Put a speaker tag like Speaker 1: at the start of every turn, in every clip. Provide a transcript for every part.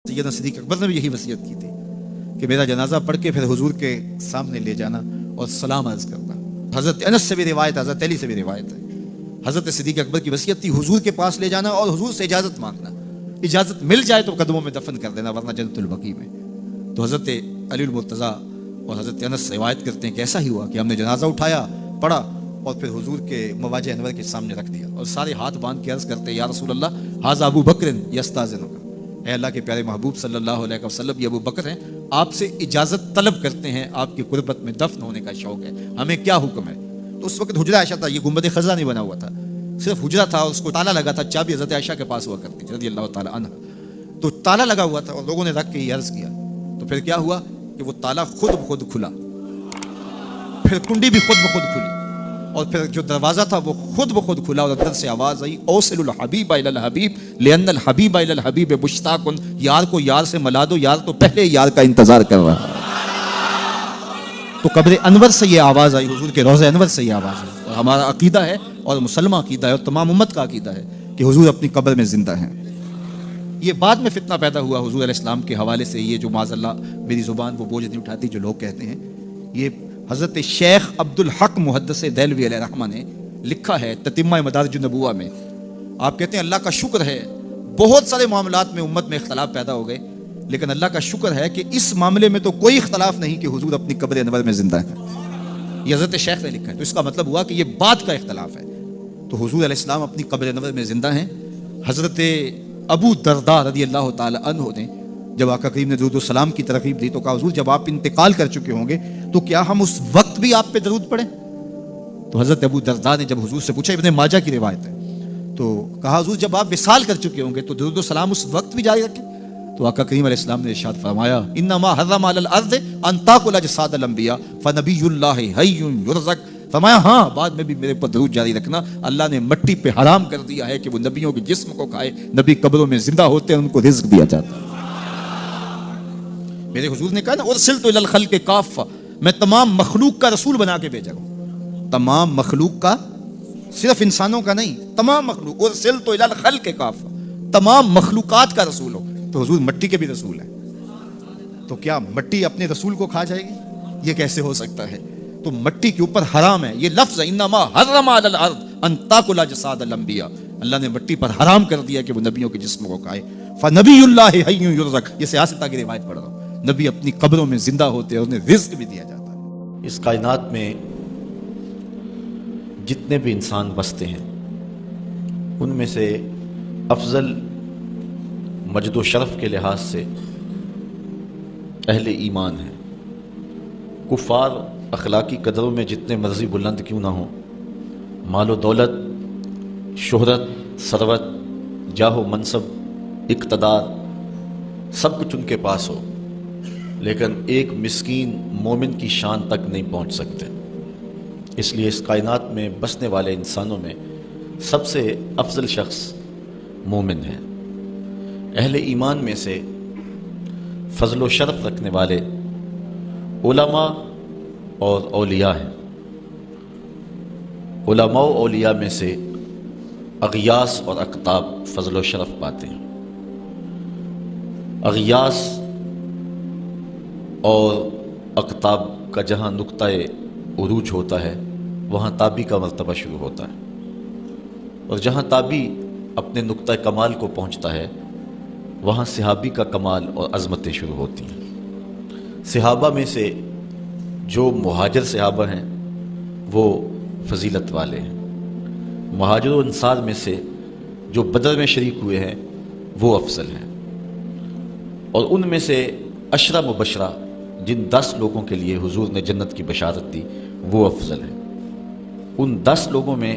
Speaker 1: سیدنا صدیق اکبر نے بھی یہی وصیت کی تھی کہ میرا جنازہ پڑھ کے پھر حضور کے سامنے لے جانا اور سلام عرض کرنا۔ حضرت انس سے بھی روایت، حضرت علی سے بھی روایت ہے، حضرت صدیق اکبر کی وصیت تھی حضور کے پاس لے جانا اور حضور سے اجازت مانگنا، اجازت مل جائے تو قدموں میں دفن کر دینا ورنہ جنت البقیع میں۔ تو حضرت علی المرتضیٰ اور حضرت انس روایت کرتے ہیں کہ ایسا ہی ہوا کہ ہم نے جنازہ اٹھایا، پڑھا اور پھر حضور کے مواجہ انور کے سامنے رکھ دیا اور سارے ہاتھ باندھ کے عرض کرتے ہیں یا رسول اللہ ھذا ابو بکر یستاذنک، اے اللہ کے پیارے محبوب صلی اللہ علیہ وسلم، یہ ابو بکر ہیں، آپ سے اجازت طلب کرتے ہیں، آپ کی قربت میں دفن ہونے کا شوق ہے، ہمیں کیا حکم ہے؟ تو اس وقت حجرہ عائشہ تھا، یہ گنبد خضرا نہیں بنا ہوا تھا، صرف حجرہ تھا، اس کو تالا لگا تھا، چابی حضرت عائشہ کے پاس ہوا کرتی تھی رضی اللہ تعالی عنہ، تو تالا لگا ہوا تھا اور لوگوں نے رکھ کے یہ عرض کیا، تو پھر کیا ہوا کہ وہ تالا خود بخود کھلا، پھر کنڈی بھی خود بخود کھلی، اور پھر جو دروازہ تھا وہ خود بخود کھلا اور اندر سے آواز آئی اوصل الحبیب الی الحبیب لان الحبیب الی الحبیب مشتاق، یار کو یار سے ملا دو، یار تو پہلے یار کا انتظار کر رہا ہے۔ تو قبر انور سے یہ آواز آئی، حضور کے روضہ انور سے یہ آواز آئی، اور ہمارا عقیدہ ہے اور مسلمہ عقیدہ ہے اور تمام امت کا عقیدہ ہے کہ حضور اپنی قبر میں زندہ ہیں۔ یہ بعد میں فتنہ پیدا ہوا حضور علیہ السلام کے حوالے سے، یہ جو معاذ اللہ میری زبان وہ بوجھ نہیں اٹھاتی جو لوگ کہتے ہیں، یہ حضرت شیخ عبد الحق محدث دہلوی علیہ رحمہ نے لکھا ہے تتمہ مدارج النبوہ میں۔ آپ کہتے ہیں اللہ کا شکر ہے بہت سارے معاملات میں امت میں اختلاف پیدا ہو گئے، لیکن اللہ کا شکر ہے کہ اس معاملے میں تو کوئی اختلاف نہیں کہ حضور اپنی قبر انور میں زندہ ہیں۔ یہ حضرت شیخ نے لکھا ہے، تو اس کا مطلب ہوا کہ یہ بات کا اختلاف ہے، تو حضور علیہ السلام اپنی قبر انور میں زندہ ہیں۔ حضرت ابو درداء رضی اللہ تعالی عنہ نے جب آقا کریم نے درود و سلام کی ترغیب دی تو کہا حضور جب آپ انتقال کر چکے ہوں گے تو کیا ہم اس وقت بھی آپ پہ درود پڑھیں؟ تو حضرت ابو درداء نے جب حضور سے پوچھا، ابن ماجہ کی روایت ہے، تو کہا حضور جب آپ وصال کر چکے ہوں گے تو درود و سلام اس وقت بھی جاری رکھیں؟ تو آقا کریم علیہ السلام نے ارشاد فرمایا انما حرم علی الارض ان تاکل اجساد الانبیاء فنبی اللہ حی یرزق، فرمایا ہاں بعد میں بھی میرے پر درود جاری رکھنا، اللہ نے مٹی پہ حرام کر دیا ہے کہ وہ نبیوں کے جسم کو کھائے، نبی قبروں میں زندہ ہوتے ہیں ان کو رزق دیا جاتا ہے۔ میرے حضور نے کہا نا ارسلت الی الخلق کافہ، میں تمام مخلوق کا رسول بنا کے بھیجا ہوں، تمام مخلوق کا، صرف انسانوں کا نہیں، تمام مخلوق، ارسلت الی الخلق کافہ، تمام مخلوقات کا رسول ہو، تو حضور مٹی کے بھی رسول ہیں، تو کیا مٹی اپنے رسول کو کھا جائے گی؟ یہ کیسے ہو سکتا ہے؟ تو مٹی کے اوپر حرام ہے، یہ لفظ انما حرم علی الارض ان تاکل اجساد الانبیاء، اللہ نے مٹی پر حرام کر دیا کہ وہ نبیوں کے جسم کو کھائے، فنبی اللہ حی یرزق، یہ سیاستہ کی روایت پڑھ رہا ہوں، نبی اپنی قبروں میں زندہ ہوتے ہیں، انہیں رزق بھی دیا جاتا ہے۔
Speaker 2: اس کائنات میں جتنے بھی انسان بستے ہیں ان میں سے افضل مجد و شرف کے لحاظ سے اہل ایمان ہیں۔ کفار اخلاقی قدروں میں جتنے مرضی بلند کیوں نہ ہوں، مال و دولت، شہرت، ثروت، جاہ و منصب، اقتدار، سب کچھ ان کے پاس ہو، لیکن ایک مسکین مومن کی شان تک نہیں پہنچ سکتے۔ اس لیے اس کائنات میں بسنے والے انسانوں میں سب سے افضل شخص مومن ہے۔ اہل ایمان میں سے فضل و شرف رکھنے والے علماء اور اولیاء ہیں۔ علماء و اولیاء میں سے اغیاث اور اقطاب فضل و شرف پاتے ہیں۔ اغیاث اور اقطاب کا جہاں نقطۂ عروج ہوتا ہے وہاں تابی کا مرتبہ شروع ہوتا ہے، اور جہاں تابی اپنے نقطۂ کمال کو پہنچتا ہے وہاں صحابی کا کمال اور عظمتیں شروع ہوتی ہیں۔ صحابہ میں سے جو مہاجر صحابہ ہیں وہ فضیلت والے ہیں، مہاجر و انصار میں سے جو بدر میں شریک ہوئے ہیں وہ افضل ہیں، اور ان میں سے عشرہ مبشرہ جن 10 لوگوں کے لیے حضور نے جنت کی بشارت دی وہ افضل ہیں۔ ان 10 لوگوں میں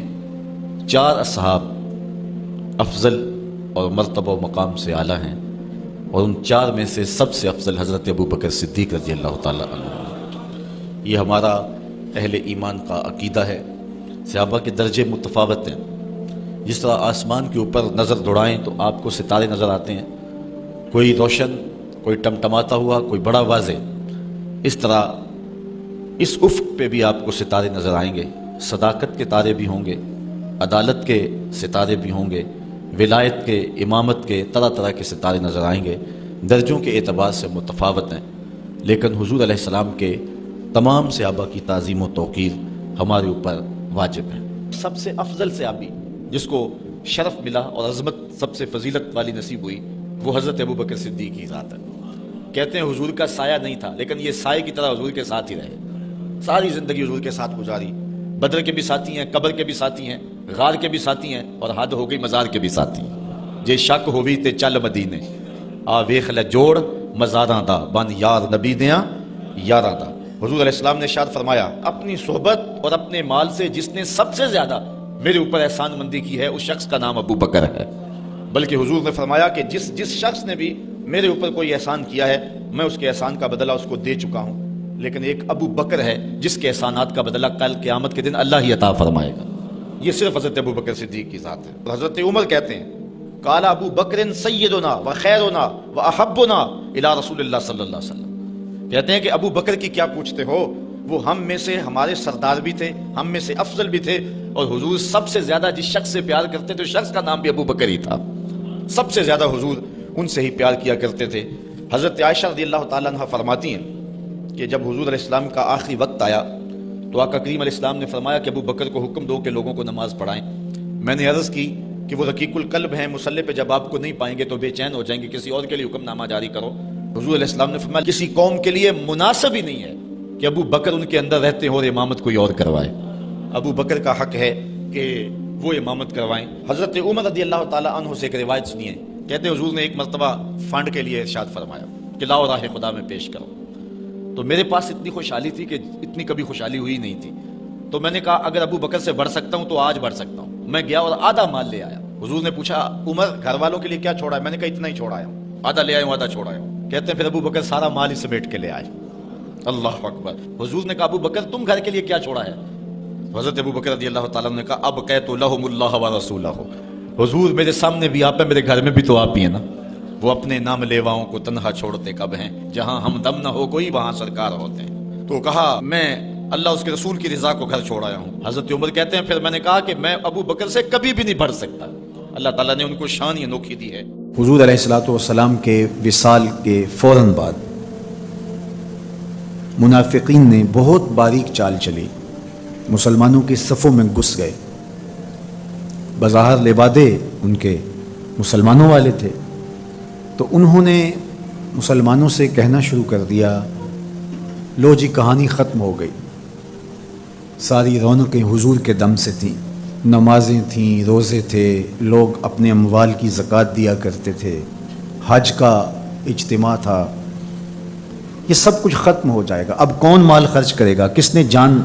Speaker 2: 4 اصحاب افضل اور مرتبہ و مقام سے اعلیٰ ہیں، اور ان 4 میں سے سب سے افضل حضرت ابو بکر صدیق رضی اللہ تعالیٰ عنہ۔ یہ ہمارا اہل ایمان کا عقیدہ ہے۔ صحابہ کے درجے متفاوت ہیں، جس طرح آسمان کے اوپر نظر دوڑائیں تو آپ کو ستارے نظر آتے ہیں، کوئی روشن، کوئی ٹمٹماتا ہوا، کوئی بڑا واضح، اس طرح اس افق پہ بھی آپ کو ستارے نظر آئیں گے۔ صداقت کے تارے بھی ہوں گے، عدالت کے ستارے بھی ہوں گے، ولایت کے، امامت کے، طرح طرح کے ستارے نظر آئیں گے، درجوں کے اعتبار سے متفاوت ہیں، لیکن حضور علیہ السلام کے تمام صحابہ کی تعظیم و توقیر ہمارے اوپر واجب ہے۔ سب سے افضل صحابی جس کو شرف ملا اور عظمت سب سے فضیلت والی نصیب ہوئی وہ حضرت ابوبکر صدیق کی ذات ہے۔ کہتے ہیں حضور کا سایہ نہیں تھا، لیکن یہ سائے کی طرح حضور کے ساتھ ہی رہے، ساری زندگی حضور کے ساتھ گزاری۔ بدر کے بھی ساتھی ہیں، قبر کے بھی ساتھی ہیں، غار کے بھی ساتھی ہیں، اور حد ہو گئی مزار کے بھی ساتھی ہیں۔ جے شک ہووی تے چل مدینے آ ویخ لے جوڑ مزاراں دا بن یار نبی دیاں یاراں دا۔ حضور علیہ السلام نے ارشاد فرمایا اپنی صحبت اور اپنے مال سے جس نے سب سے زیادہ میرے اوپر احسان مندی کی ہے اس شخص کا نام ابو بکر ہے۔ بلکہ حضور نے فرمایا کہ جس شخص نے بھی میرے اوپر کوئی احسان کیا ہے میں اس کے احسان کا بدلہ اس کو دے چکا ہوں، لیکن ایک ابو بکر ہے جس کے احسانات کا بدلہ کل قیامت کے دن اللہ ہی عطا فرمائے گا۔ یہ صرف حضرت ابو بکر صدیق کی ذات ہے۔ حضرت عمر کہتے ہیں قال ابو بکر سیدنا و خیرنا و احبنا الی رسول اللہ صلی اللہ علیہ وسلم، کہتے ہیں کہ ابو بکر کی کیا پوچھتے ہو، وہ ہم میں سے ہمارے سردار بھی تھے، ہم میں سے افضل بھی تھے، اور حضور سب سے زیادہ جس شخص سے پیار کرتے تھے اس شخص کا نام بھی ابو بکر ہی تھا۔ سب سے زیادہ حضور ان سے ہی پیار کیا کرتے تھے۔ حضرت عائشہ رضی اللہ تعالیٰ عنہ فرماتی ہیں کہ جب حضور علیہ السلام کا آخری وقت آیا تو آقا کریم علیہ السلام نے فرمایا کہ ابو بکر کو حکم دو کہ لوگوں کو نماز پڑھائیں۔ میں نے عرض کی کہ وہ رقیق القلب ہیں، مصلی پہ جب آپ کو نہیں پائیں گے تو بے چین ہو جائیں گے، کسی اور کے لیے حکم نامہ جاری کرو۔ حضور علیہ السلام نے فرمایا کسی قوم کے لیے مناسب ہی نہیں ہے کہ ابو بکر ان کے اندر رہتے ہو اور امامت کوئی اور کروائے، ابو بکر کا حق ہے کہ وہ امامت کروائیں۔ حضرت عمر رضی اللہ تعالیٰ عنہ سے ایک روایت سنیے، کہتے حضور نے ایک مرتبہ فنڈ کے لیے ارشاد فرمایا کہ لاؤ راہ خدا میں پیش کرو، تو میرے پاس اتنی خوشحالی تھی کہ اتنی کبھی خوشحالی ہوئی نہیں تھی، تو میں نے کہا اگر ابو بکر سے بڑھ سکتا ہوں تو آج بڑھ سکتا ہوں۔ میں گیا اور آدھا مال لے آیا۔ حضور نے پوچھا عمر گھر والوں کے لیے کیا چھوڑا ہے؟ میں نے کہا اتنا ہی چھوڑا ہے، آدھا لے آیا ہوں آدھا چھوڑا ہوں۔ کہتے ہیں پھر ابو بکر سارا مال ہی سمیٹ کے لے آئے۔ اللہ اکبر۔ حضور نے کہا ابو بکر تم گھر کے لیے کیا چھوڑا ہے؟ حضرت ابو بکر رضی اللہ تعالیٰ نے کہا اب قیت لہم اللہ و رسولہ، حضور میرے سامنے بھی آپ ہیں، میرے گھر میں بھی تو آپ ہی ہیں نا۔ وہ اپنے نام لیواؤں کو تنہا چھوڑتے کب ہیں، جہاں ہم دم نہ ہو کوئی وہاں سرکار ہوتے ہیں۔ تو کہا میں اللہ اس کے رسول کی رضا کو گھر چھوڑ آیا ہوں۔ حضرت عمر کہتے ہیں پھر میں نے کہا کہ میں ابو بکر سے کبھی بھی نہیں بڑھ سکتا۔ اللہ تعالیٰ نے ان کو شان ہی انوکھی دی ہے۔
Speaker 1: حضور علیہ الصلوۃ والسلام کے وصال کے فوراً بعد منافقین نے بہت باریک چال چلی، مسلمانوں کی صفوں میں گھس گئے۔ بظاہر لبادے ان کے مسلمانوں والے تھے، تو انہوں نے مسلمانوں سے کہنا شروع کر دیا لو جی کہانی ختم ہو گئی، ساری رونقیں حضور کے دم سے تھیں، نمازیں تھیں، روزے تھے، لوگ اپنے اموال کی زکوٰۃ دیا کرتے تھے، حج کا اجتماع تھا، یہ سب کچھ ختم ہو جائے گا، اب کون مال خرچ کرے گا، کس نے جان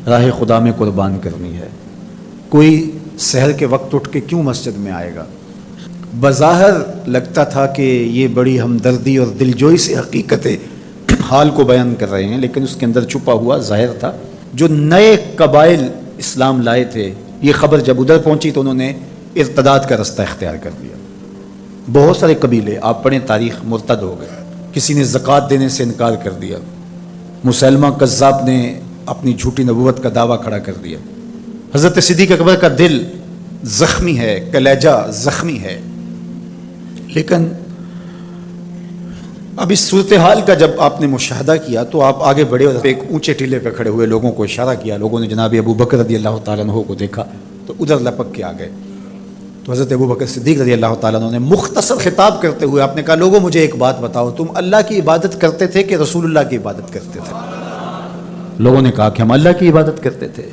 Speaker 1: راہ خدا میں قربان کرنی ہے، کوئی سحر کے وقت اٹھ کے کیوں مسجد میں آئے گا۔ بظاہر لگتا تھا کہ یہ بڑی ہمدردی اور دلجوئی سے حقیقت حال کو بیان کر رہے ہیں، لیکن اس کے اندر چھپا ہوا ظاہر تھا۔ جو نئے قبائل اسلام لائے تھے، یہ خبر جب ادھر پہنچی تو انہوں نے ارتداد کا رستہ اختیار کر لیا۔ بہت سارے قبیلے آپ پڑھیں تاریخ مرتد ہو گئے، کسی نے زکوٰۃ دینے سے انکار کر دیا، مسلمہ کذاب نے اپنی جھوٹی نبوت کا دعویٰ کھڑا کر دیا۔ حضرت صدیق اکبر کا دل زخمی ہے، کلیجہ زخمی ہے، لیکن اب اس صورتحال کا جب آپ نے مشاہدہ کیا تو آپ آگے بڑھے اور ایک اونچے ٹیلے پہ کھڑے ہوئے لوگوں کو اشارہ کیا۔ لوگوں نے جناب ابو بکر رضی اللہ تعالیٰ عنہ کو دیکھا تو ادھر لپک کے آ گئے، تو حضرت ابو بکر صدیق رضی اللہ تعالیٰ عنہ نے مختصر خطاب کرتے ہوئے آپ نے کہا لوگوں مجھے ایک بات بتاؤ، تم اللہ کی عبادت کرتے تھے کہ رسول اللہ کی عبادت کرتے تھے؟ لوگوں نے کہا کہ ہم اللہ کی عبادت کرتے تھے۔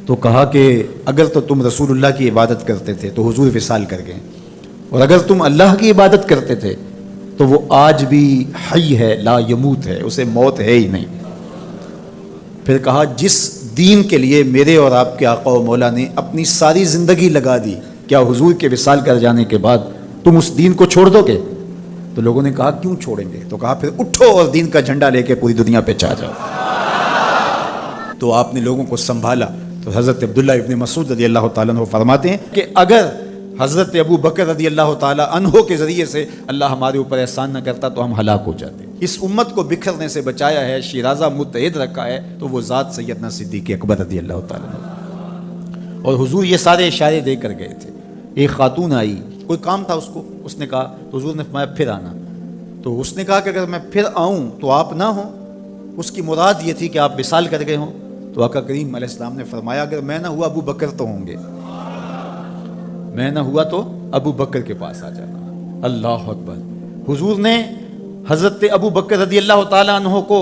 Speaker 1: تو کہا کہ اگر تو تم رسول اللہ کی عبادت کرتے تھے تو حضور وصال کر گئے، اور اگر تم اللہ کی عبادت کرتے تھے تو وہ آج بھی حی ہے، لا یموت ہے، اسے موت ہے ہی نہیں۔ پھر کہا جس دین کے لیے میرے اور آپ کے آقا و مولا نے اپنی ساری زندگی لگا دی، کیا حضور کے وصال کر جانے کے بعد تم اس دین کو چھوڑ دو گے؟ تو لوگوں نے کہا کیوں چھوڑیں گے؟ تو کہا پھر اٹھو اور دین کا جھنڈا لے کے پوری دنیا پہ چھا جاؤ۔ تو آپ نے لوگوں کو سنبھالا۔ تو حضرت عبداللہ ابن مسعود رضی اللہ تعالیٰ عنہ فرماتے ہیں کہ اگر حضرت ابو بکر رضی اللہ تعالیٰ عنہ کے ذریعے سے اللہ ہمارے اوپر احسان نہ کرتا تو ہم ہلاک ہو جاتے۔ اس امت کو بکھرنے سے بچایا ہے، شیرازہ متحد رکھا ہے، تو وہ ذات سیدنا صدیق اکبر رضی اللہ تعالیٰ عنہ۔ اور حضور یہ سارے اشارے دے کر گئے تھے۔ ایک خاتون آئی، کوئی کام تھا اس کو، اس نے کہا تو حضور نے فرمایا پھر آنا، تو اس نے کہا کہ اگر میں پھر آؤں تو آپ نہ ہوں. اس کی مراد یہ تھی کہ آپ وصال کر گئے ہوں. تو آقا کریم علیہ السلام نے فرمایا اگر میں نہ ہوا ابو بکر تو ہوں گے, میں نہ ہوا تو ابو بکر کے پاس آ جانا. اللہ اکبر. حضور نے حضرت ابو بکر رضی اللہ تعالیٰ عنہ کو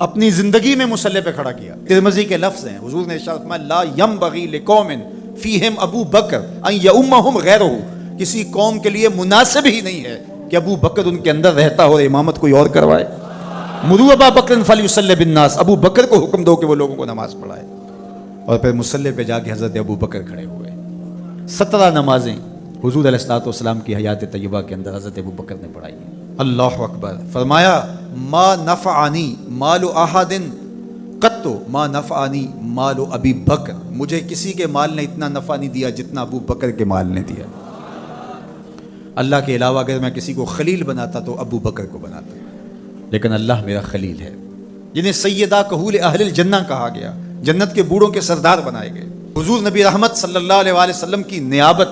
Speaker 1: اپنی زندگی میں مصلی پہ کھڑا کیا. ترمذی کے لفظ ہیں, حضور نے ارشاد فرمایا لا ينبغي لقوم فیہم ابو بکر ان یؤمہم غیرہ, کسی قوم کے لیے مناسب ہی نہیں ہے کہ ابو بکر ان کے اندر رہتا ہو اور امامت کوئی اور کروائے. مروا ابا بکر فلیصلی بالناس, ابو بکر کو حکم دو کہ وہ لوگوں کو نماز پڑھائے. اور پھر مصلی پہ جا کے حضرت ابو بکر کھڑے ہوئے. 17 نمازیں حضور علیہ الصلوۃ والسلام کی حیات طیبہ کے اندر حضرت ابو بکر نے پڑھائی. اللہ اکبر. فرمایا ما نفعنی مال احد قط ما نفعنی مال ابی بکر, مجھے کسی کے مال نے اتنا نفع نہیں دیا جتنا ابو بکر کے مال نے دیا. اللہ کے علاوہ اگر میں کسی کو خلیل بناتا تو ابو بکر کو بناتا, لیکن اللہ میرا خلیل ہے, جنہیں سیدہ کہول اہل الجنہ کہا گیا, جنت کے بوڑھوں کے سردار بنائے گئے. حضور نبی رحمت صلی اللہ علیہ وآلہ وسلم کی نیابت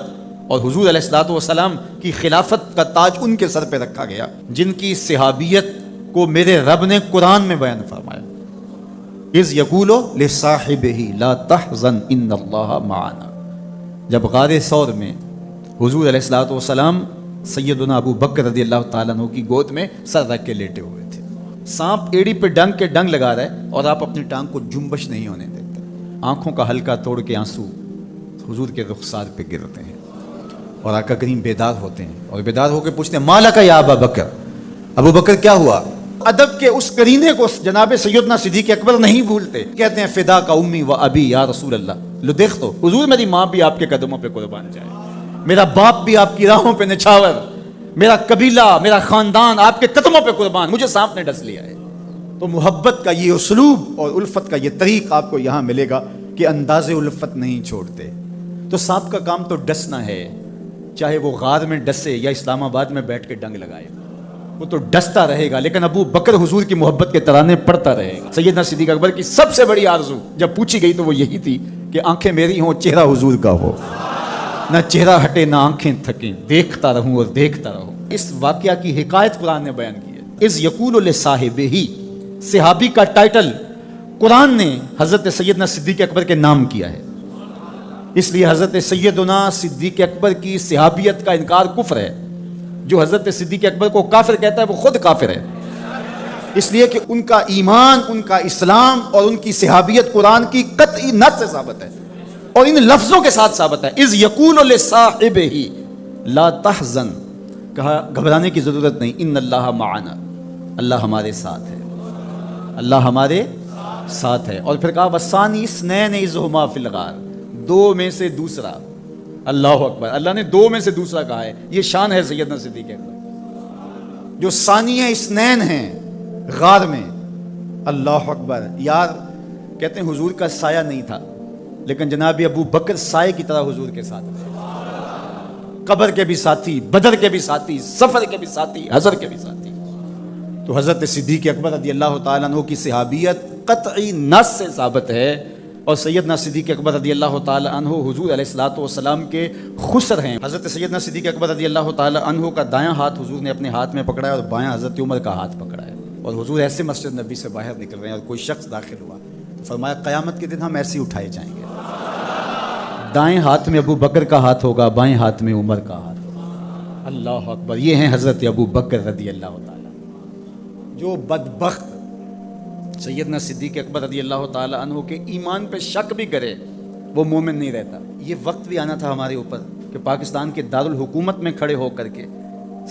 Speaker 1: اور حضور علیہ الصلوۃ والسلام کی خلافت کا تاج ان کے سر پہ رکھا گیا, جن کی صحابیت کو میرے رب نے قرآن میں بیان فرمایا. اذ یقول لصاحبہ لا تحزن ان اللہ معنا, جب غار ثور میں حضور علیہ الصلوۃ والسلام سیدنا ابو بکر رضی اللہ تعالیٰ عنہ کی گود میں سر رکھ کے لیٹے ہوئے تھے. سانپ ایڑی پہ ڈنگ کے ڈنگ لگا رہا ہے اور آپ اپنی ٹانگ کو جنبش نہیں ہونے دیتے. آنکھوں کا ہلکا توڑ کے آنسو حضور کے رخسار پہ گرتے ہیں اور آقا کریم بیدار ہوتے ہیں اور بیدار ہو کے پوچھتے ہیں مالک یا ابا بکر, ابو بکر کیا ہوا؟ ادب کے اس قرینے کو جناب سیدنا صدیق اکبر نہیں بھولتے. کہتے ہیں فدا کا امی و ابی یا رسول اللہ, لو دیکھ تو حضور میری ماں بھی آپ کے قدموں پہ قربان جائے, میرا باپ بھی آپ کی راہوں پہ نچھاور, میرا قبیلہ میرا خاندان آپ کے قدموں پہ قربان, مجھے سانپ نے ڈس لیا ہے. تو محبت کا یہ اسلوب اور الفت کا یہ طریق آپ کو یہاں ملے گا کہ انداز الفت نہیں چھوڑتے. تو سانپ کا کام تو ڈسنا ہے, چاہے وہ غار میں ڈسے یا اسلام آباد میں بیٹھ کے ڈنگ لگائے, وہ تو ڈستا رہے گا. لیکن ابو بکر حضور کی محبت کے ترانے پڑھتا رہے گا. سیدنا صدیق اکبر کی سب سے بڑی آرزو جب پوچھی گئی تو وہ یہی تھی کہ آنکھیں میری ہوں چہرہ حضور کا ہو, نہ چہرہ ہٹے نہ آنکھیں تھکیں, دیکھتا رہوں اور دیکھتا رہوں. اس واقعہ کی حکایت قرآن نے بیان کی ہے. اذ یقول لصاحبہ, صحابی کا ٹائٹل قرآن نے حضرت سیدنا صدیق اکبر کے نام کیا ہے. اس لیے حضرت سیدنا صدیق اکبر کی صحابیت کا انکار کفر ہے. جو حضرت صدیق اکبر کو کافر کہتا ہے وہ خود کافر ہے, اس لیے کہ ان کا ایمان, ان کا اسلام اور ان کی صحابیت قرآن کی قطعی نص سے ثابت ہے اور ان لفظوں کے ساتھ ثابت ہے. اذ یقول لصاحبہ لا تحزن, کہا گھبرانے کی ضرورت نہیں, ان اللہ معنا, اللہ ہمارے ساتھ ہے, اللہ ہمارے ساتھ ہے. اور پھر کہا وثانی اثنین اذ ہما فی الغار, دو میں سے دوسرا. اللہ اکبر. اللہ نے دو میں سے دوسرا کہا ہے, یہ شان ہے سیدنا صدیق اکبر جو ثانی اثنین ہیں غار میں. اللہ اکبر. یار کہتے ہیں حضور کا سایہ نہیں تھا, لیکن جناب ابو بکر سائے کی طرح حضور کے ساتھ تھے. قبر کے بھی ساتھی, بدر کے بھی ساتھی, سفر کے بھی ساتھی, حضر کے بھی ساتھی. تو حضرت صدیق اکبر رضی اللہ تعالیٰ عنہ کی صحابیت قطعی نص سے ثابت ہے, اور سیدنا صدیق اکبر رضی اللہ تعالیٰ عنہ حضور علیہ الصلوۃ والسلام کے خسر ہیں. حضرت سیدنا صدیق اکبر رضی اللہ تعالیٰ عنہ کا دایاں ہاتھ حضور نے اپنے ہاتھ میں پکڑا ہے اور بایاں حضرت عمر کا ہاتھ پکڑا ہے. اور حضور ایسے مسجد نبی سے باہر نکل رہے ہیں اور کوئی شخص داخل ہوا تو فرمایا قیامت کے دن ہم ایسے ہی اٹھائے جائیں گے, دائیں ہاتھ میں ابو بکر کا ہاتھ ہوگا, بائیں ہاتھ میں عمر کا ہاتھ ہوگا. اللہ اکبر. یہ ہیں حضرت ابو بکر رضی اللہ تعالیٰ. جو بدبخت سیدنا صدیق اکبر رضی اللہ تعالیٰ عنہ کے ایمان پہ شک بھی کرے وہ مومن نہیں رہتا. یہ وقت بھی آنا تھا ہمارے اوپر کہ پاکستان کے دارالحکومت میں کھڑے ہو کر کے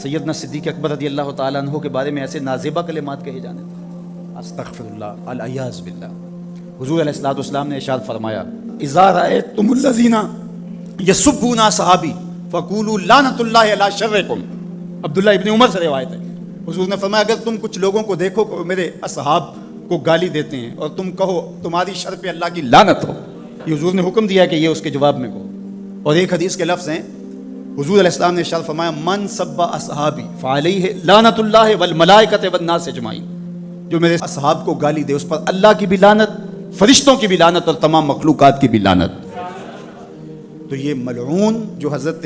Speaker 1: سیدنا صدیق اکبر رضی اللہ تعالیٰ عنہ کے بارے میں ایسے نازیبہ کلمات کہے جانے تھے. استغفر اللہ, العیاذ باللہ. حضور علیہ الصلوۃ والسلام نے ارشاد فرمایا اذا رأیتم الذین یسبون اصحابی فقولوا لعنۃ اللہ علی شرکم. عبداللہ ابن عمر سے روایت ہے. حضور نے فرمایا اگر تم کچھ لوگوں کو دیکھو کہ میرے اصحاب کو گالی دیتے ہیں اور تم کہو تمہاری شر پہ اللہ کی لعنت ہو, یہ حضور نے حکم دیا کہ یہ اس کے جواب میں کہو. اور ایک حدیث کے لفظ ہیں, حضور علیہ السلام نے ارشاد فرمایا من سب اصحابی فعلیہ لعنت اللہ والملائکۃ والناس اجمعین. جو میرے اصحاب کو گالی دے اس پر اللہ کی بھی لعنت, فرشتوں کی بھی لعنت اور تمام مخلوقات کی بھی لعنت. تو یہ ملعون جو حضرت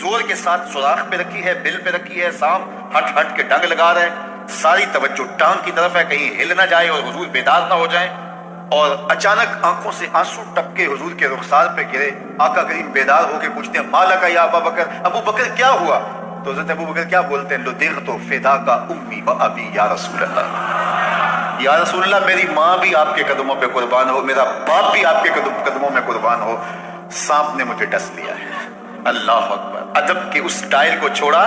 Speaker 3: زور کے ساتھ سوراخ پہ رکھی ہے، بل پہ رکھی ہے، سانپ ہٹ ہٹ کے ڈنگ لگا رہے ہیں، ساری توجہ ٹانگ کی طرف ہے کہیں ہل نہ جائے اور حضور بیدار نہ ہو جائیں۔ اور اچانک آنکھوں سے آنسو ٹپکے حضور کے رخسار پہ گرے۔ آقا کریم بیدار ہو کے پوچھتے ہیں مالک یا ابا بکر، ابو بکر کیا ہوا؟ تو حضرت ابو بکر کیا بولتے ہیں؟ لدغت فداک امی و ابی یا رسول اللہ، یا رسول اللہ میری ماں بھی آپ کے قدموں پہ قربان ہو، میرا باپ بھی آپ کے قدموں میں قربان ہو، سانپ نے مجھے ڈس لیا ہے۔ اللہ اکبر، ادب کے اس سٹائل کو چھوڑا،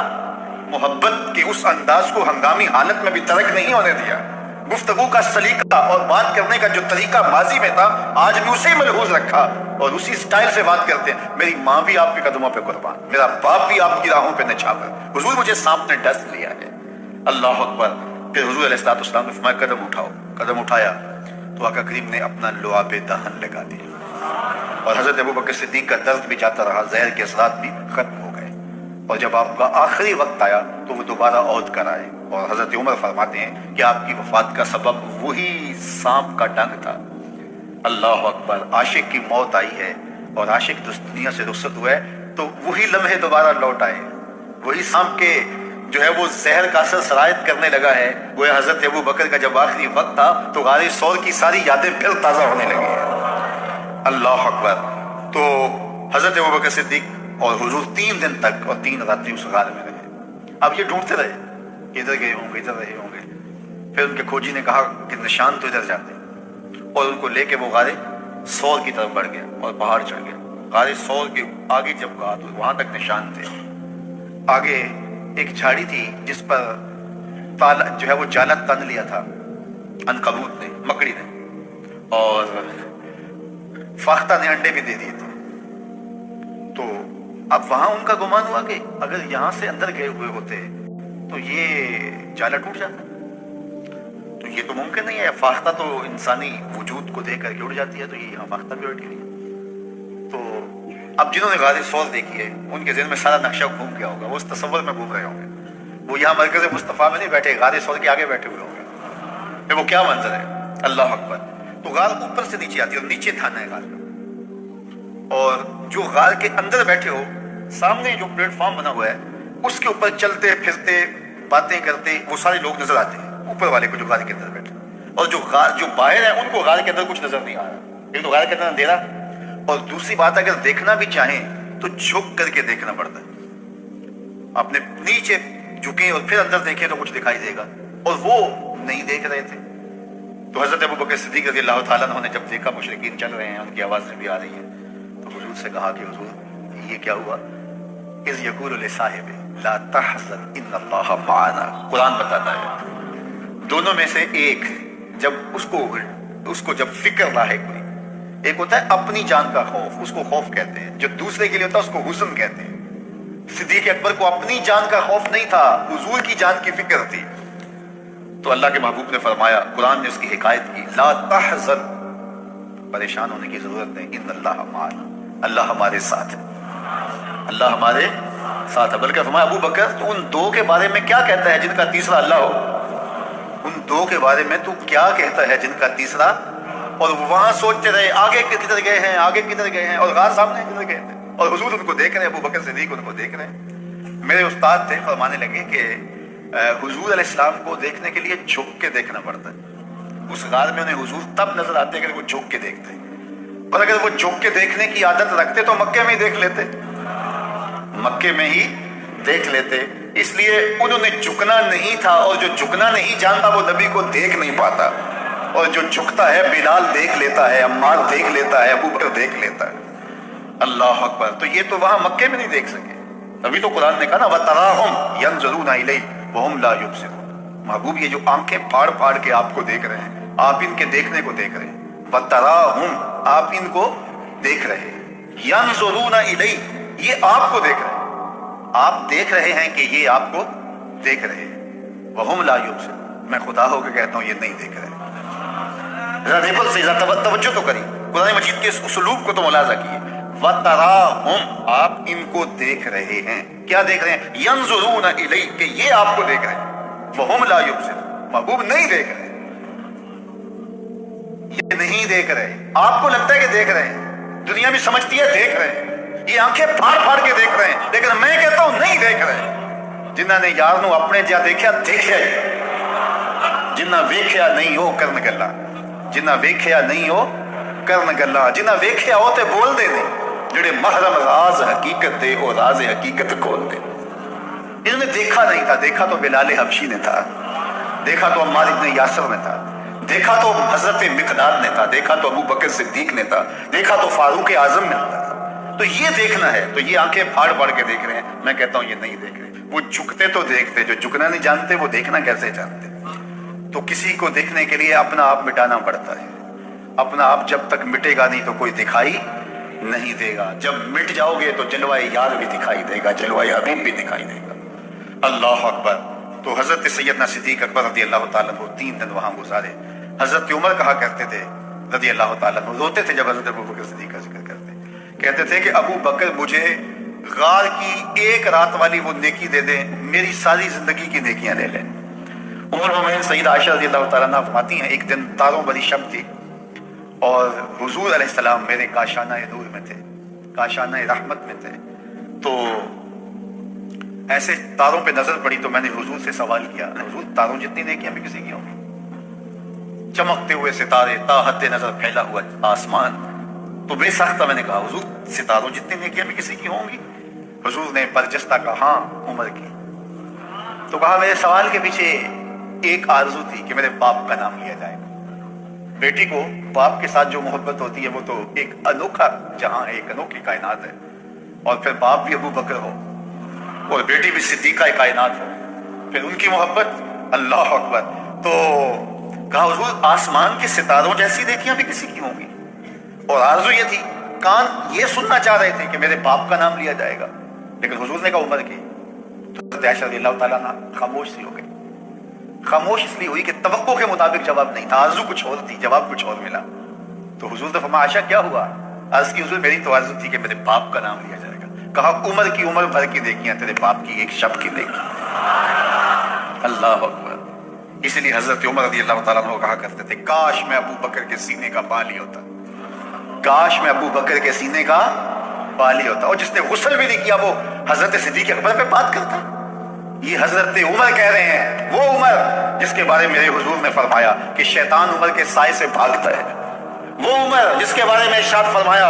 Speaker 3: محبت کے اس انداز کو ہنگامی حالت میں بھی ترک نہیں ہونے دیا۔ گفتگو کا سلیقہ اور بات کرنے کا جو طریقہ ماضی میں تھا آج بھی اسے ملحوظ رکھا اور اسی سٹائل سے بات کرتے ہیں۔ میری ماں بھی آپ کے قدموں پہ قربان، میرا باپ بھی آپ کی راہوں پہ نچھاور، حضور مجھے سانپ نے ڈس لیا ہے۔ اللہ اکبر۔ پھر حضور علیہ السلام نے فرمایا قدم اٹھاؤ۔ قدم اٹھایا تو آقا کریم نے اپنا لعاب دہن لگا دیا اور حضرت ابوبکر صدیق کا درد بھی جاتا رہا، زہر کے اثرات بھی ختم ہو گئے، اور جب آپ کا آخری وقت آیا تو وہ دوبارہ عود کر آئے، اور حضرت عمر فرماتے ہیں کہ آپ کی وفات کا سبب وہی سانپ کا ڈنگ تھا۔ اللہ اکبر۔ عاشق کی موت آئی ہے اور عاشق دنیا سے رخصت ہوا ہے تو وہی لمحے دوبارہ لوٹ آئے، وہی سانپ کے جو ہے وہ زہر کا اثر سرایت کرنے لگا ہے۔ وہ حضرت ابو بکر کا جب آخری وقت تھا تو غار ثور کی ساری یادیں پھر تازہ ہونے لگی ہیں۔ اللہ اکبر۔ تو حضرت ابو بکر صدیق اور حضور 3 دن تک اور 3 راتیں اس غار میں رہے۔ اب یہ ڈھونڈتے رہے ادھر گئے ہوں گے، ادھر رہے ہوں گے۔ پھر ان کے کھوجی نے کہا کہ نشان تو ادھر جاتے ہیں، اور ان کو لے کے وہ غار ثور کی طرف بڑھ گیا اور پہاڑ چڑھ گیا۔ غار ثور کے آگے جب گیا تو وہاں تک نشان تھے۔ آگے ایک جھاڑی تھی جس پر تالا جو ہے وہ جالا تن لیا تھا عنکبوت نے، مکڑی نے، اور فاختہ نے انڈے بھی دے دیے تھے۔ تو اب وہاں ان کا گمان ہوا کہ اگر یہاں سے اندر گئے ہوئے ہوتے تو یہ جالا ٹوٹ جاتا، تو یہ تو ممکن نہیں ہے، فاختہ تو انسانی وجود کو دیکھ کر کے اڑ جاتی ہے، تو یہ یہاں فاختہ بھی اڑتی نہیں۔ تو اب جنہوں نے غار ثور دیکھی ہے ان کے ذہن میں سارا نقشہ گھوم گیا ہوگا، وہ اس تصور میں گھوم رہے ہوں گے، وہ یہاں مرکز مصطفیٰ میں نہیں بیٹھے، غار ثور کے آگے بیٹھے ہوئے ہوں گے، پھر وہ کیا منظر ہے۔ اللہ اکبر۔ تو غار اوپر سے نیچے آتی ہے اور نیچے تھانا ہے غار کا، اور جو غار کے اندر بیٹھے ہو سامنے جو پلیٹ فارم بنا ہوا ہے اس کے اوپر چلتے پھرتے باتیں کرتے وہ سارے لوگ نظر آتے ہیں اوپر والے کو جو غار کے اندر بیٹھے، اور جو باہر ہیں ان کو غار کے اندر کچھ نظر نہیں آ رہا۔ ایک تو غار کے اندر اندھیرا، اور دوسری بات اگر دیکھنا بھی چاہیں تو جھک کر کے دیکھنا پڑتا ہے، اپنے نیچے جھکیں اور پھر اندر دیکھیں تو کچھ دکھائی دے گا، اور وہ نہیں دیکھ رہے تھے۔ تو حضرت ابو بکر صدیق رضی اللہ تعالیٰ عنہ نے جب دیکھا مشرکین چل رہے ہیں، ان کی آوازیں بھی آ رہی ہیں، تو حضور سے کہا کہ حضور یہ کیا ہوا؟ اذ یقول لصاحب لا تحزن ان اللہ معنا، قرآن بتاتا ہے دونوں میں سے ایک جب اس کو جب فکر لاحق ہوئی، ایک ہوتا ہے اپنی جان کا خوف، اس کو خوف کہتے ہیں، جو دوسرے کے لیے ہوتا ہے اس کو حزن کہتے ہیں۔ صدیق اکبر کو اپنی جان کا خوف نہیں تھا، حضور کی جان کی فکر تھی۔ تو اللہ کے محبوب نے فرمایا، قرآن نے اس کی حکایت کی، لا تحزن، پریشان ہونے کی ضرورت نہیں، ان اللہ معنا، اللہ ہمارے ساتھ ہے، اللہ ہمارے ساتھ ہے۔ بلکہ فرمایا ابو بکر تو ان 2 کے بارے میں کیا کہتا ہے جن کا تیسرا اللہ ہو؟ ان 2 کے بارے میں تو کیا کہتا ہے جن کا تیسرا؟ اور وہاں سوچتے رہے آگے کدھر گئے ہیں، آگے کدھر گئے ہیں، اور غار سامنے کدھر گئے تھے، اور حضور ان کو دیکھ رہے ہیں، ابو بکر صدیق ان کو دیکھ رہے ہیں۔ میرے استاد تھے، فرمانے لگے کہ حضور علیہ السلام کو دیکھنے کے لیے جھک کے دیکھنا پڑتا ہے۔ اس غار میں انہیں حضور تب نظر آتے کہ وہ جھک کے دیکھتے، اور اگر وہ جھک کے دیکھنے کی عادت رکھتے تو مکے میں ہی دیکھ لیتے، مکے میں ہی دیکھ لیتے۔ اس لیے انہوں نے جھکنا نہیں تھا، اور جو جھکنا نہیں جانتا وہ نبی کو دیکھ نہیں پاتا، اور جو جھکتا ہے بلال دیکھ لیتا ہے، عمار دیکھ لیتا ہے، ابو بکر دیکھ لیتا ہے۔ اللہ اکبر۔ تو یہ تو وہاں مکے میں نہیں دیکھ سکے، ابھی تو قرآن نے کہا نا وَتَرَاهُمْ يَنْظُرُونَ إِلَيْهِ وَهُمْ لَا يُبْصِرُونَ، محبوب یہ جو آنکھیں پھاڑ پھاڑ کے آپ کو دیکھ رہے ہیں، آپ ان کے دیکھنے کو دیکھ رہے ہیں، وَتَرَاهُمْ، آپ ان کو دیکھ رہے ہیں، يَنْظُرُونَ إِلَيْهِ، یہ آپ کو دیکھ رہے ہیں، آپ دیکھ رہے ہیں کہ یہ آپ کو دیکھ رہے ہیں، وَهُمْ لَا يُبْصِرُونَ، میں خدا ہو کے کہتا ہوں یہ نہیں دیکھ رہے۔ ذرا ریبل سے ذرا توجہ تو کری، قرآن مجید کے اس اسلوب کو تو ملاحظہ کیے، وَتَرَاهُمْ، آپ ان کو دیکھ رہے ہیں، کیا دیکھ رہے ہیں؟ يَنْظُرُونَ إِلَيْهِ، کہ یہ آپ کو دیکھ رہے ہیں، وَهُمْ لَا يُبْصِرُونَ، محبوب نہیں دیکھ رہے، یہ نہیں دیکھ رہے، آپ کو لگتا ہے کہ دیکھ رہے ہیں، دنیا بھی سمجھتی ہے دیکھ رہے ہیں، یہ آنکھیں پھاڑ پھاڑ کے دیکھ رہے ہیں، لیکن میں کہتا ہوں نہیں دیکھ رہے۔ جنہاں نے یار نو اپنے جا دیکھا دیکھا ہی، جنہاں ویکھیا نہیں ہو کرن گلا، جنہاں ویکھیا نہیں ہو کرن گلا، جنہاں ویکھیا ہو تے بول دے نہیں، جڑے محرم راز حقیقت دے او راز حقیقت کھول دے۔ انہوں نے دیکھا نہیں تھا، دیکھا تو بلال حبشی نے تھا، دیکھا تو عمار ابن یاسر نے تھا، دیکھا تو حضرت مقداد نے تھا، دیکھا تو ابو بکر صدیق نے تھا، دیکھا تو فاروق اعظم نے تھا۔ تو یہ دیکھنا ہے، تو یہ آنکھیں پھاڑ پھاڑ کے دیکھ رہے ہیں، میں کہتا ہوں یہ نہیں دیکھ رہے۔ وہ جھکتے تو دیکھتے، جو جھکنا نہیں جانتے وہ دیکھنا کیسے جانتے؟ تو کسی کو دیکھنے کے لیے اپنا آپ مٹانا پڑتا ہے، اپنا آپ جب تک مٹے گا نہیں تو کوئی دکھائی نہیں دے گا، جب مٹ جاؤ گے تو جلوہ یار بھی دکھائی دے گا، جلوہ حبیب بھی دکھائی دے گا۔ اللہ اکبر۔ تو حضرت سیدنا صدیق اکبر رضی اللہ تعالیٰ عنہ 3 دن وہاں گزارے۔ حضرت عمر کہا کرتے تھے رضی اللہ تعالیٰ عنہ، روتے تھے جب حضرت ابو بکر صدیق کا ذکر کرتے، کہتے تھے کہ ابو بکر مجھے غار کی ایک رات والی وہ نیکی دے دیں، میری ساری زندگی کی نیکیاں لے لیں۔ عمر مومنین سیدہ عائشہ رضی اللہ تعالیٰ عنہ فرماتی ہیں ایک دن تاروں بھری شب تھی اور حضور علیہ السلام میرے کاشانہ نور میں تھے، کاشانہ رحمت میں تھے، تو ایسے تاروں پہ نظر پڑی تو میں نے حضور سے سوال کیا، حضور تاروں جتنی نیکیاں بھی کسی کی ہوں گی؟ چمکتے ہوئے ستارے، تا حد نظر پھیلا ہوا آسمان، تو بے سختہ میں نے کہا حضور ستاروں جتنی نیکیاں بھی کسی کی ہوں گی؟ حضور نے برجستہ کہا ہاں عمر کی۔ تو کہا میرے سوال کے پیچھے ایک آرزو تھی کہ میرے باپ کا نام لیا جائے۔ بیٹی کو باپ کے ساتھ جو محبت ہوتی ہے وہ تو ایک انوکھا جہاں ہے، ایک انوکھی کائنات ہے، اور پھر باپ بھی ابو بکر ہو اور بیٹی بھی صدیقہ کائنات ہو، پھر ان کی محبت، اللہ اکبر۔ تو کہا حضور آسمان کے ستاروں جیسی نیکیاں بھی کسی کی ہوں گی؟ اور آرزو یہ تھی، کان یہ سننا چاہ رہے تھے کہ میرے باپ کا نام لیا جائے گا، لیکن حضور نے کہا عمر کی۔ تو حضرت عائشہ رضی اللہ تعالیٰ عنہ خاموش سی ہو گئی۔ خاموش اس لیے ہوئی کہ توقع کے مطابق جواب نہیں تھا، آرزو کچھ اور تھی، جواب کچھ اور ملا۔ تو حضور نے فرمایا عائشہ کیا ہوا؟ عرض کی حضور میری تو آرزو تھی کہ میرے باپ کا نام لیا جائے گا۔ کہا عمر کی عمر بھر کی نیکیاں تیرے باپ کی ایک شب کی نیکی۔ اللہ اکبر۔ اس لیے حضرت عمر رضی اللہ تعالیٰ عنہ کہا کرتے تھے کاش میں ابو بکر کے سینے کا بالی ہوتا، کاش میں ابو بکر کے سینے کا بالی ہوتا۔ اور جس نے غسل بھی نہیں کیا وہ حضرت صدیق اکبر پہ بات کرتا۔ یہ حضرت عمر کہہ رہے ہیں، وہ عمر جس کے بارے میں میرے حضور نے فرمایا کہ شیطان عمر کے سائے سے بھاگتا ہے، وہ عمر جس کے بارے میں ارشاد فرمایا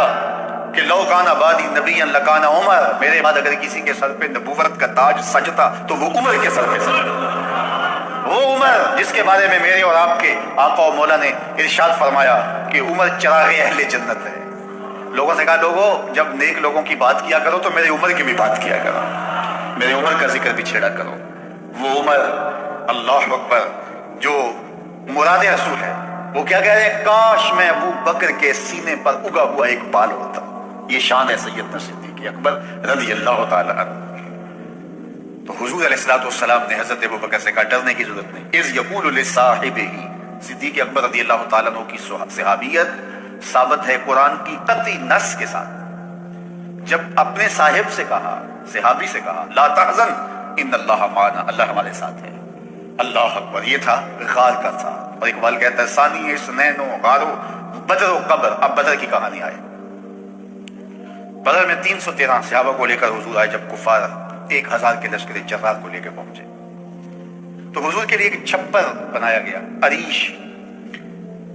Speaker 3: کہ لو کان بعدی نبی لکان عمر، میرے بعد اگر کسی کے سر پہ نبوت کا تاج سجتا تو وہ عمر کے سر پہ سجتا۔ وہ عمر جس کے بارے میں میرے اور آپ کے آقا و مولا نے ارشاد فرمایا کہ عمر چراغ اہل جنت ہے۔ لوگوں سے کہا لوگوں جب نیک لوگوں کی بات کیا کرو تو میرے عمر کی بھی بات کیا کرو، میرے عمر کا ذکر بھی چھیڑا کرو۔ وہ عمر، اللہ اکبر، جو مراد رسول ہے، وہ کیا کہہ رہے ہیں؟ کاش میں ابو بکر کے سینے پر اگا ہوا ایک بال ہوتا۔ یہ شان ہے سیدنا صدیق اکبر رضی اللہ تعالی عنہ۔ تو حضور علیہ الصلوۃ والسلام نے حضرت ابو بکر سے کہا ڈرنے کی ضرورت نہیں۔ اذ یقول لصاحبہ، صدیق اکبر رضی اللہ تعالیٰ عنہ کی صحابیت ثابت ہے قرآن کی قطعی نص کے ساتھ۔ جب اپنے صاحب سے کہا، صحابی سے کہا لا تحزن ان اللہ معنا، اللہ ہمارے ساتھ ہے۔ اللہ اکبر۔ یہ تھا غار کا تھا، اور اقبال کہتا ہے ثانی اثنین و غارو بدر و قبر۔ اب بدر کی کہانی آئے۔ بدر میں 313 صحابہ کو لے کر حضور آئے جب کفار 1000 کے لشکر جرار کو لے کے پہنچے، تو حضور کے لیے ایک چھپر بنایا گیا، عریش،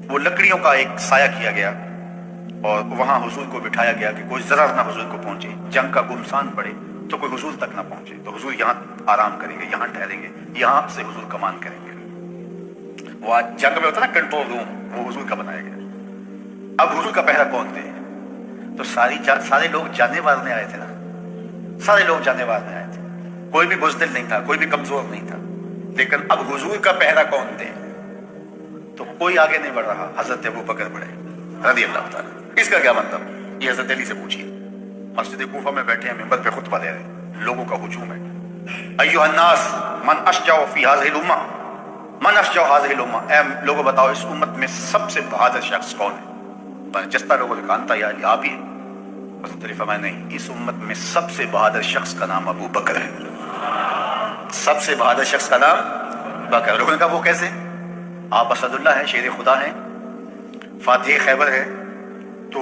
Speaker 3: وہ لکڑیوں کا ایک سایہ کیا گیا، اور وہاں حضور کو بٹھایا گیا کہ کوئی ضرر نہ حضور کو پہنچے، جنگ کا گمسان پڑے تو کوئی حضور تک نہ پہنچے۔ تو حضور یہاں آرام کریں گے، یہاں ٹھہریں گے، یہاں سے حضور کمان کریں گے۔ وہ آج جنگ میں ہوتا نا کنٹرول روم، وہ حضور کا بنایا گیا۔ اب حضور کا پہرا کون دے؟ تو سارے لوگ جانے مارنے آئے تھے نا، سارے لوگ جانے مارنے آئے تھے، کوئی بھی بزدل نہیں تھا، کوئی بھی کمزور نہیں تھا، لیکن اب حضور کا پہرا کون دے؟ تو کوئی آگے نہیں بڑھ رہا، حضرت ابو بکر بڑھے رضی اللہ تعالیٰ۔ اس کا کیا مطلب؟ یہ حضرت علی سے پوچھیے، مسجد کوفہ میں بیٹھے ہیں، منبر پہ خطبہ دے رہے ہیں، لوگوں کا ہجوم ہے۔ ایھا الناس من اشجع فی هذه الامہ، من اشجع هذه الامہ، اے لوگوں بتاؤ اس امت میں سب سے بہادر شخص کون ہے؟ برجستہ لوگوں نے کہا یا علی، آپ ہی؟ حضرت علی فرمایا نہیں، اس امت میں سب سے بہادر شخص کا نام ابو بکر ہے۔ سب سے بہادر شخص کا نام بکر۔ لوگوں نے کہا وہ کیسے؟ آپ اسد اللہ ہیں، شیر خدا ہیں، فاتح خیبر ہے، تو